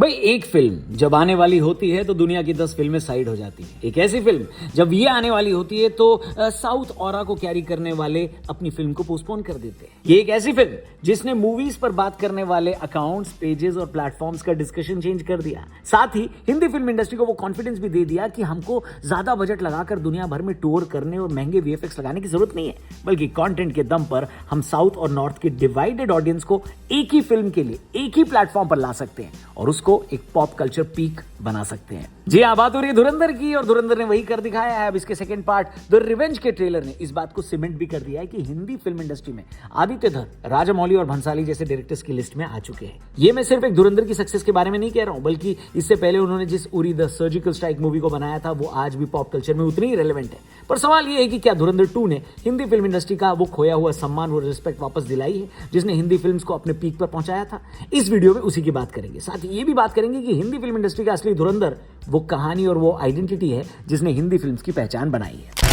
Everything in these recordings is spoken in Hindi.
भाई एक फिल्म जब आने वाली होती है तो दुनिया की 10 फिल्में साइड हो जाती है। एक ऐसी फिल्म जब ये आने वाली होती है तो साउथ ऑरा को कैरी करने वाले अपनी फिल्म को पोस्टपोन कर देते हैं। ये एक ऐसी फिल्म जिसने मूवीज पर बात करने वाले अकाउंट्स, पेजेस और प्लेटफॉर्म्स का डिस्कशन चेंज कर दिया। साथ ही हिंदी फिल्म इंडस्ट्री को वो कॉन्फिडेंस भी दे दिया कि हमको ज्यादा बजट लगाकर दुनिया भर में टूर करने और महंगे वीएफएक्स लगाने की जरूरत नहीं है, बल्कि कंटेंट के दम पर हम साउथ और नॉर्थ के डिवाइडेड ऑडियंस को एक ही फिल्म के लिए एक ही प्लेटफॉर्म पर ला सकते हैं और उसको एक पॉप कल्चर पीक बना सकते हैं। जी हाँ, बात हो रही है धुरंधर की और धुरंधर ने वही कर दिखाया है। अब इसके सेकंड पार्ट द रिवेंज के ट्रेलर ने इस बात को सीमेंट भी कर दिया है कि हिंदी फिल्म इंडस्ट्री में आदित्य धर, राजामौली और भंसाली जैसे डायरेक्टर्स की लिस्ट में आ चुके हैं। ये मैं सिर्फ एक धुरंधर की सक्सेस के बारे में नहीं कह रहा हूं, बल्कि इससे पहले उन्होंने जिस Uri the surgical strike movie को बनाया था वो आज भी पॉप कल्चर में उतनी ही रेलेवेंट है। पर सवाल ये है कि क्या धुरंधर 2 ने हिंदी फिल्म इंडस्ट्री का वो खोया हुआ सम्मान और रिस्पेक्ट वापस दिलाई है जिसने हिंदी फिल्म्स को अपने पीक पर पहुंचाया था? इस वीडियो में उसी की बात करेंगे। साथ ही ये भी बात करेंगे कि हिंदी फिल्म इंडस्ट्री का असली धुरंधर वो कहानी और वो आइडेंटिटी है जिसने हिंदी फिल्म्स की पहचान बनाई है।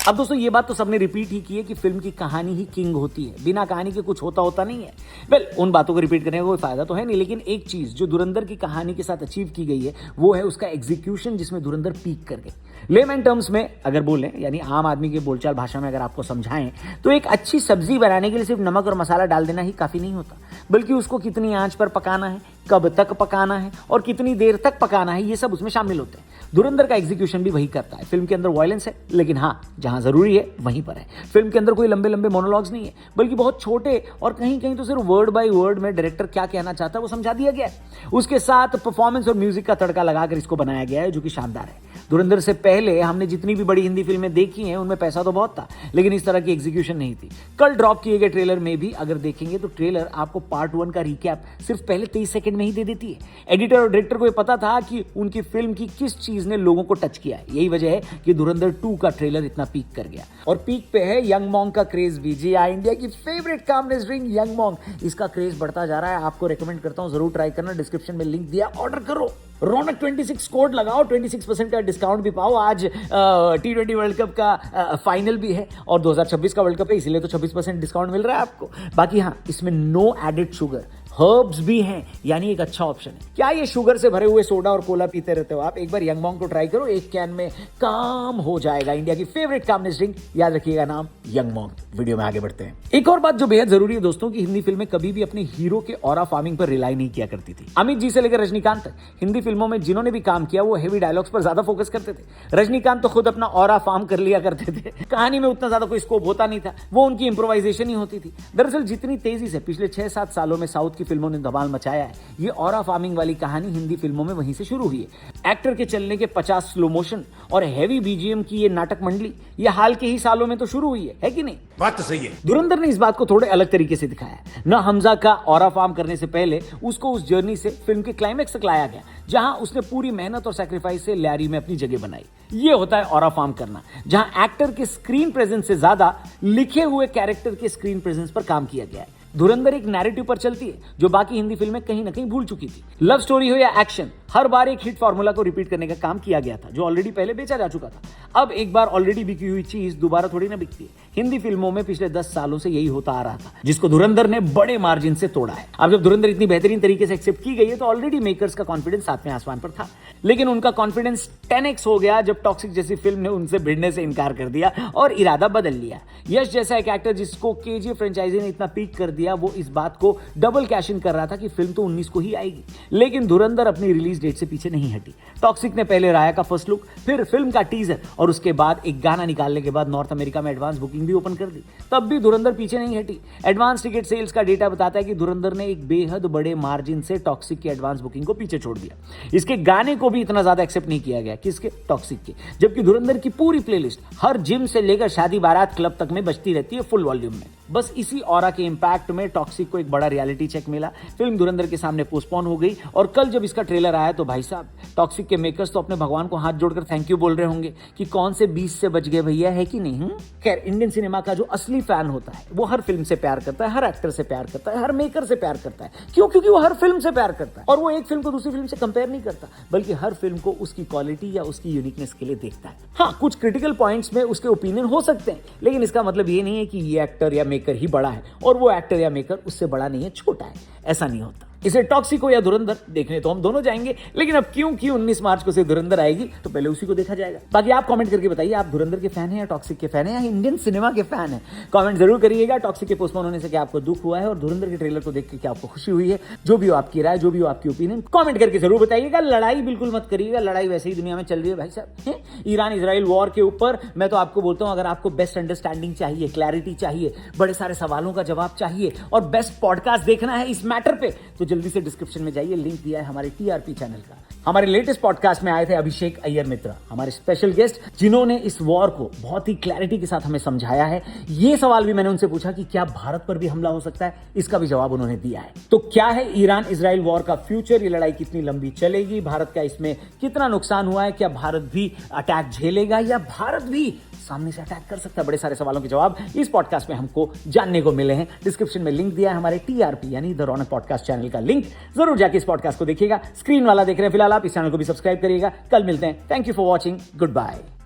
अब दोस्तों ये बात तो सबने रिपीट ही की है कि फिल्म की कहानी ही किंग होती है, बिना कहानी के कुछ होता नहीं है। वेल, उन बातों को रिपीट करने का कोई फायदा तो है नहीं, लेकिन एक चीज जो धुरंधर की कहानी के साथ अचीव की गई है वो है उसका एग्जीक्यूशन, जिसमें धुरंधर पीक कर गई। लेमैन टर्म्स में अगर बोलें, यानी आम आदमी के बोलचाल भाषा में अगर आपको समझाएं, तो एक अच्छी सब्जी बनाने के लिए सिर्फ नमक और मसाला डाल देना ही काफी नहीं होता, बल्कि उसको कितनी आंच पर पकाना है, कब तक पकाना है और कितनी देर तक पकाना है, ये सब उसमें शामिल होते हैं। धुरंधर का एग्जीक्यूशन भी वही करता है। फिल्म के अंदर वायलेंस है, लेकिन हाँ, जहां जरूरी है वहीं पर है। फिल्म के अंदर कोई लंबे लंबे मोनोलॉग्स नहीं है, बल्कि बहुत छोटे और कहीं कहीं तो सिर्फ वर्ड बाय वर्ड में डायरेक्टर क्या कहना चाहता है वो समझा दिया गया है। उसके साथ परफॉर्मेंस और म्यूजिक का तड़का लगाकर इसको बनाया गया है, जो कि शानदार है। धुरंधर से पहले हमने जितनी भी बड़ी हिंदी फिल्में देखी हैं उनमें पैसा तो बहुत था, लेकिन इस तरह की एग्जीक्यूशन नहीं थी। कल ड्रॉप किए गए ट्रेलर में भी अगर देखेंगे तो ट्रेलर आपको पार्ट 1 का रिकैप सिर्फ पहले 23 सेकंड में ही दे देती है। एडिटर और डायरेक्टर को यह पता था कि उनकी फिल्म की किस चीज ने लोगों को टच किया है। यही वजह है कि धुरंधर 2 का ट्रेलर इतना पीक कर गया। और पीक पे है यंग मॉन्ग का क्रेज भी। जी हाँ, इंडिया की फेवरेट कामनेस ड्रिंक यंग मॉन्ग, इसका क्रेज बढ़ता जा रहा है। आपको रेकमेंड करता हूं, जरूर ट्राई करना। डिस्क्रिप्शन में लिंक दिया, ऑर्डर करो। रौनक 26 कोड लगाओ, 26% का डिस्काउंट भी पाओ। आज T20 वर्ल्ड कप का फाइनल भी है और 2026 का वर्ल्ड कप है, इसीलिए तो 26% डिस्काउंट मिल रहा है आपको। बाकी हाँ, इसमें नो एडेड शुगर, हर्ब्स भी हैं, यानी एक अच्छा ऑप्शन है। क्या ये शुगर से भरे हुए सोडा और कोला पीते रहते हो आप? एक बार यंग मॉन्ग को ट्राई करो, एक कैन में काम हो जाएगा। इंडिया की फेवरेट कामनेस ड्रिंक, याद रखिएगा नाम यंग मॉन्ग। वीडियो में आगे बढ़ते हैं। एक और बात जो बेहद जरूरी है दोस्तों, की हिंदी फिल्में कभी भी अपने हीरो के ऑरा फार्मिंग पर रिलाई नहीं किया करती थी। अमित जी से लेकर रजनीकांत तक हिंदी फिल्मों में जिन्होंने भी काम किया वो हेवी डायलॉग्स पर ज्यादा फोकस करते थे। रजनीकांत तो खुद अपना ऑरा फार्म कर लिया करते थे, कहानी में उतना ज्यादा कोई स्कोप होता नहीं था, वो उनकी इंप्रोवाइजेशन ही होती थी। दरअसल जितनी तेजी से पिछले 6-7 सालों में साउथ की फिल्मों ने धमाल मचाया है, ये ऑरा फार्मिंग वाली कहानी हिंदी फिल्मों में वहीं से शुरू हुई है। एक्टर के चलने के 50 स्लो मोशन और हेवी बीजीएम की ये नाटक मंडली ये हाल के ही सालों में तो शुरू हुई है कि नहीं? बात तो सही है। धुरंधर ने इस बात को थोड़े अलग तरीके से दिखाया है। न हमजा का ऑरा फार्म करने से पहले उसको उस जर्नी से फिल्म के क्लाइमेक्स तक लाया गया, जहां उसने पूरी मेहनत और सैक्रिफाइस से लैरी में अपनी जगह बनाई। ये होता है ऑरा फार्म करना, जहां एक्टर के स्क्रीन प्रेजेंस से ज्यादा लिखे हुए कैरेक्टर के स्क्रीन प्रेजेंस पर काम किया गया है। धुरंधर एक नैरेटिव पर चलती है जो बाकी हिंदी फिल्में कहीं ना कहीं भूल चुकी थी। लव स्टोरी हो या एक्शन, हर बार एक हिट फार्मूला को रिपीट करने का काम किया गया था, जो ऑलरेडी पहले बेचा जा चुका था। अब एक बार ऑलरेडी बिकी हुई चीज दोबारा थोड़ी ना बिकती है। हिंदी फिल्मों में पिछले 10 सालों से यही होता आ रहा था, जिसको धुरंधर ने बड़े मार्जिन से तोड़ा है। अब जब धुरंधर इतनी बेहतरीन तरीके से एक्सेप्ट की गई है तो ऑलरेडी मेकर्स का कॉन्फिडेंस सातवें आसमान पर था, लेकिन उनका कॉन्फिडेंस 10x हो गया जब टॉक्सिक जैसी फिल्म ने उनसे भिड़ने से इनकार कर दिया और इरादा बदल लिया। यश जैसा एक एक्टर जिसको केजीएफ फ्रेंचाइजी ने इतना पीक कर दिया, वो इस बात को डबल कैश इन कर रहा था कि फिल्म तो 19 को ही आएगी, लेकिन धुरंधर अपनी रिलीज डेट से पीछे नहीं हटी। टॉक्सिक ने पहले राया का फर्स्ट लुक, फिर फिल्म का टीजर और उसके बाद एक गाना निकालने के बाद नॉर्थ अमेरिका में एडवांस बुकिंग भी ओपन कर दी। तब भी धुरंधर पीछे नहीं हटी। एडवांस टिकट सेल्स का डेटा बताता है कि धुरंधर ने एक बेहद बड़े मार्जिन से टॉक्सिक की एडवांस बुकिंग को पीछे छोड़ दिया। इसके गाने को भी इतना ज्यादा एक्सेप्ट नहीं किया गया, किसके? टॉक्सिक के। जबकि धुरंधर की पूरी प्लेलिस्ट हर जिम से लेकर शादी बारात क्लब तक में बजती रहती है फुल वॉल्यूम में। बस इसी ऑरा के इंपैक्ट में टॉक्सिक को एक बड़ा रियलिटी चेक मिला। फिल्म धुरंधर के सामने पोस्टपोन हो गई और कल जब इसका ट्रेलर आया तो भाई साहब, टॉक्सिक के मेकर्स तो अपने भगवान को हाथ जोड़कर थैंक यू बोल रहे होंगे कि कौन से 20 से बच गए भैया, है कि नहीं? खैर, इंडियन सिनेमा का जो असली फैन होता है वो हर फिल्म से प्यार करता है, हर एक्टर से प्यार करता है, हर मेकर से प्यार करता है। क्यों? क्योंकि वो हर फिल्म से प्यार करता है और वो एक फिल्म को दूसरी फिल्म से कंपेयर नहीं करता, बल्कि हर फिल्म को उसकी क्वालिटी या उसकी यूनिकनेस के लिए देखता है। हाँ, कुछ क्रिटिकल पॉइंट्स में उसके ओपिनियन हो सकते हैं, लेकिन इसका मतलब ये नहीं है कि ये एक्टर या मेकर मेकर ही बड़ा है और वो एक्टर या मेकर उससे बड़ा नहीं है, छोटा है। ऐसा नहीं होता। इसे टॉक्सिको या धुरंधर देखने तो हम दोनों जाएंगे, लेकिन अब क्योंकि 19 मार्च को से धुरंधर आएगी तो पहले उसी को देखा जाएगा। बाकी आप कमेंट करके बताइए, आप धुरंधर के फैन हैं या टॉक्सिक के फैन हैं या इंडियन सिनेमा के फैन हैं? कमेंट जरूर करिएगा। टॉक्सिक के पोस्टपोन होने से क्या आपको दुख हुआ है और धुरंधर के ट्रेलर को देख के क्या आपको खुशी हुई है? जो भी हो आपकी राय, जो भी हो आपकी ओपिनियन, कमेंट करके जरूर बताइएगा। लड़ाई बिल्कुल मत करिएगा, लड़ाई वैसे ही दुनिया में चल रही है भाई साहब, ईरान इजराइल वॉर के ऊपर। मैं तो आपको बोलता हूं, अगर आपको बेस्ट अंडरस्टैंडिंग चाहिए, क्लैरिटी चाहिए, बड़े सारे सवालों का जवाब चाहिए और बेस्ट पॉडकास्ट देखना है इस मैटर पे, तो जल्दी से डिस्क्रिप्शन में जाइए, लिंक दिया है हमारे टीआरपी चैनल का। हमारे लेटेस्ट पॉडकास्ट में आए थे अभिषेक अय्यर मित्रा, हमारे स्पेशल गेस्ट, जिन्होंने इस वॉर को बहुत ही क्लैरिटी के साथ हमें समझाया है। ये सवाल भी मैंने उनसे पूछा कि क्या भारत पर भी हमला हो सकता है, इसका भी जवाब उन्होंने दिया है। तो क्या है ईरान इजराइल वॉर का फ्यूचर? ये लड़ाई कितनी लंबी चलेगी? भारत का इसमें कितना नुकसान हुआ है? क्या भारत भी अटैक झेलेगा या भारत भी सामने से अटैक कर सकता है? बड़े सारे सवालों के जवाब इस पॉडकास्ट में हमको जानने को मिले हैं। डिस्क्रिप्शन में लिंक दिया है हमारे टीआरपी यानी द रौनक पॉडकास्ट चैनल का लिंक, जरूर जाके इस पॉडकास्ट को देखिएगा। स्क्रीन वाला देख रहे हैं फिलहाल आप, इस चैनल को भी सब्सक्राइब करिएगा। कल मिलते हैं। Thank you for watching, good bye.